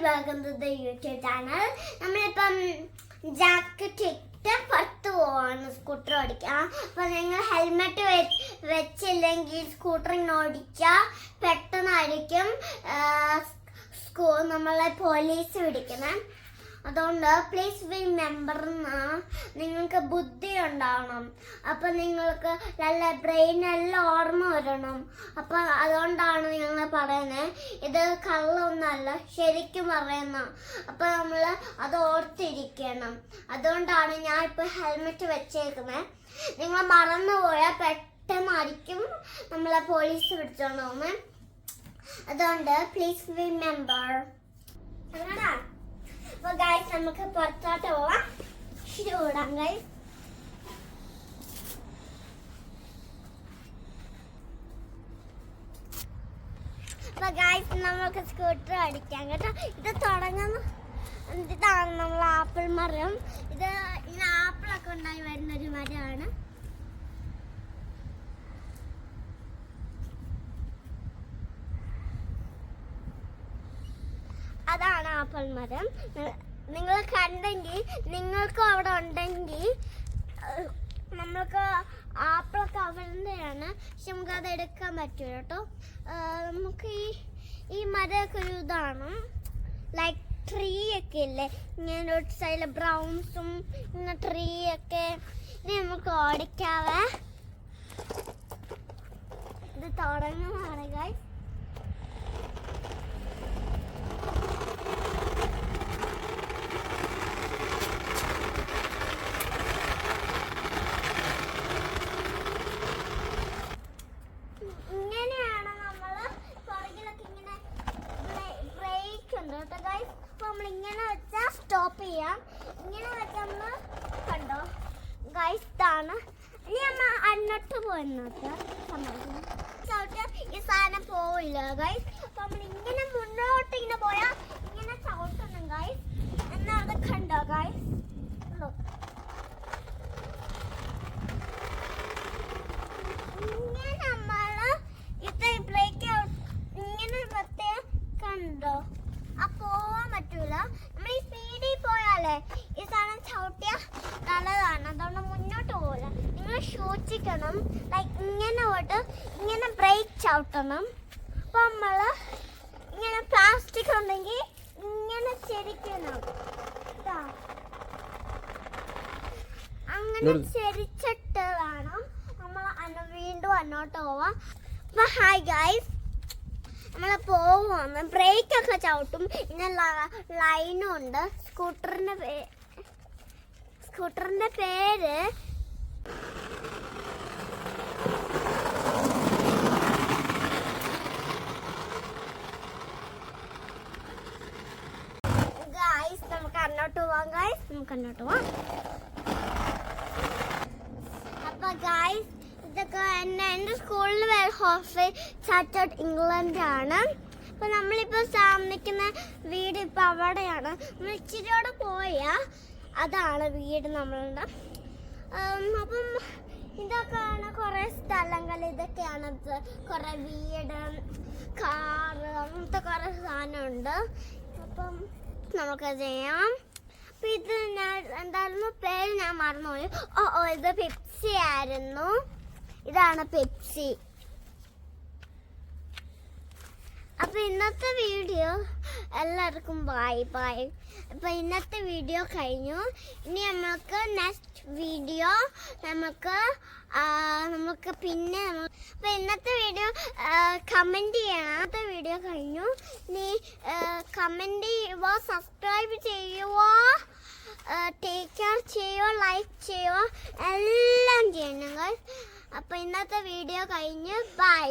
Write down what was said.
welcome to the YouTube channel. നമ്മളിപ്പം jacket ഇട്ട് പുറത്ത് പോവാണ് സ്കൂട്ടർ ഓടിക്കാൻ. അപ്പം നിങ്ങൾ ഹെൽമെറ്റ് വെച്ചില്ലെങ്കിൽ സ്കൂട്ടർ ഇങ്ങനെ ഓടിച്ചാൽ പെട്ടെന്നായിരിക്കും നമ്മളെ പോലീസ് പിടിക്കണം. അതുകൊണ്ട് പ്ലീസ് റിമെമ്പർ നിങ്ങൾക്ക് ബുദ്ധി ഉണ്ടാവണം. അപ്പം നിങ്ങൾക്ക് നല്ല ബ്രെയിനെല്ലാം ഓർമ്മ വരണം. അപ്പം അതുകൊണ്ടാണ് ഞങ്ങൾ പറയുന്നത്. ഇത് കള്ളൊന്നല്ല, ശരിക്കും പറയുന്ന. അപ്പം നമ്മൾ അത് ഓർത്തിരിക്കണം. അതുകൊണ്ടാണ് ഞാൻ ഇപ്പോൾ ഹെൽമെറ്റ് വെച്ചേക്കുന്നത്. നിങ്ങൾ മറന്നുപോയാൽ പെട്ടെന്നായിരിക്കും നമ്മളെ പോലീസ് പിടിച്ചോണ്ട്. അതുകൊണ്ട് പ്ലീസ് റിമെമ്പർ. അപ്പോൾ ഗൈസ് നമുക്ക് പുറത്തോട്ട് പോവാം. ഓടാം ഗൈസ്. അപ്പോൾ ഗൈസ് നമുക്ക് സ്കൂട്ടർ അടിക്കാം കേട്ടോ. ഇത് തുടങ്ങുന്ന ഇതാണ് നമ്മൾ ആപ്പിൾ മരം. ഇത് ഇങ്ങനെ ആപ്പിളൊക്കെ ഉണ്ടായി വരുന്നൊരു മരമാണ്. അതാണ് ആപ്പിൾ മരം. നിങ്ങൾ കണ്ടെങ്കിൽ നിങ്ങൾക്കും അവിടെ ഉണ്ടെങ്കിൽ നമ്മൾക്ക് ആപ്പിളൊക്കെ അവരുടെയാണ്. പക്ഷെ നമുക്കത് എടുക്കാൻ പറ്റും കേട്ടോ. നമുക്ക് ഈ മരമൊക്കെ ഒരു ഇതാണ്, ലൈക്ക് ട്രീ ഒക്കെ ഇല്ലേ, ഇങ്ങനെ ഒരു സൈഡിൽ ബ്രൗൺസും ഇങ്ങനെ ട്രീ ഒക്കെ. ഇനി നമുക്ക് ഓടിക്കാവേ. ഇത് തുടങ്ങുന്നതാണ് ഗൈസ്. നമ്മളിങ്ങനെ വെച്ചാൽ സ്റ്റോപ്പ് ചെയ്യാം. ഇങ്ങനെ വെച്ചാൽ നമ്മൾ കണ്ടോ ഗൈസ്, ഇതാണ്. ഇനി നമ്മൾ അങ്ങോട്ട് പോയെന്നോട്ട് ഈ സാധനം പോവില്ല ഗൈസ്. അപ്പൊ നമ്മളിങ്ങനെ മുന്നോട്ട് ഇങ്ങനെ പോയാൽ ഇങ്ങനെ ചവിട്ടണം ഗൈസ്. എന്നാൽ അത് കണ്ടോ ഗൈസ്. ഇങ്ങനെ നമ്മള് ഇത് ബ്രേക്ക് ഇങ്ങനെ വെച്ചാൽ കണ്ടോ പോവാൻ പറ്റൂല. നമ്മൾ ഈ സ്പീഡിൽ പോയാലേ ഈ സാധനം ചവിട്ടിയ നല്ലതാണ്. അതുകൊണ്ട് മുന്നോട്ട് പോകില്ല. നിങ്ങൾ സൂക്ഷിക്കണം. ലൈക്ക് ഇങ്ങനെ പോയിട്ട് ഇങ്ങനെ ബ്രേക്ക് ചവിട്ടണം. അപ്പം നമ്മൾ ഇങ്ങനെ പ്ലാസ്റ്റിക് ഉണ്ടെങ്കിൽ ഇങ്ങനെ ചെരിക്കണം. അങ്ങനെ ചെരിച്ചിട്ട് വേണം നമ്മൾ വീണ്ടും അങ്ങോട്ട് പോവാം. അപ്പം ഹായ് ഗൈസ്, നമ്മൾ പോവാന്ന് ബ്രേക്കൊക്കെ ചവിട്ടും. പിന്നെ ലൈനും ഉണ്ട്. സ്കൂട്ടറിന്റെ പേര് ഗൈസ്. നമുക്ക് അങ്ങോട്ട് പോവാം ഗൈസ്. നമുക്ക് അങ്ങോട്ട് പോവാം. അപ്പൊ ഗൈസ് ഇതൊക്കെ എൻ്റെ സ്കൂളിൽ ഹോസ്റ്റൽ ചാർട്ടേഡ് ഇംഗ്ലണ്ട് ആണ്. അപ്പോൾ നമ്മളിപ്പോൾ താമസിക്കുന്ന വീട് ഇപ്പോൾ അവിടെയാണ്. നമ്മൾ ഇച്ചിരിയോടെ പോയാൽ അതാണ് വീട് നമ്മളുടെ. അപ്പം ഇതൊക്കെയാണ് കുറേ സ്ഥലങ്ങൾ. ഇതൊക്കെയാണ് കുറേ വീട്, കാറ്, അങ്ങനത്തെ കുറേ സാധനമുണ്ട്. അപ്പം നമുക്ക് ചെയ്യാം. അപ്പം ഇത് ഞാൻ എന്തായിരുന്നു പേര് ഞാൻ മറന്നുപോയി. ഇത് പെപ്സി ആയിരുന്നു. ഇതാണ് പെപ്സി. അപ്പൊ ഇന്നത്തെ വീഡിയോ എല്ലാവർക്കും ബൈ ബൈ. അപ്പൊ ഇന്നത്തെ വീഡിയോ കഴിഞ്ഞു. ഇനി നമുക്ക് നെക്സ്റ്റ് വീഡിയോ നമുക്ക് പിന്നെ അപ്പൊ ഇന്നത്തെ വീഡിയോ കമന്റ് ചെയ്യണം. ഇന്നത്തെ വീഡിയോ കഴിഞ്ഞു. ഇനി കമന്റ് ചെയ്യുവോ, സബ്സ്ക്രൈബ് ചെയ്യുവോ, ടേക്ക് കെയർ ചെയ്യുവോ, ലൈക്ക് ചെയ്യുവോ, എല്ലാം ചെയ്യണം. അപ്പോൾ ഇന്നത്തെ വീഡിയോ കഴിഞ്ഞ് ബൈ.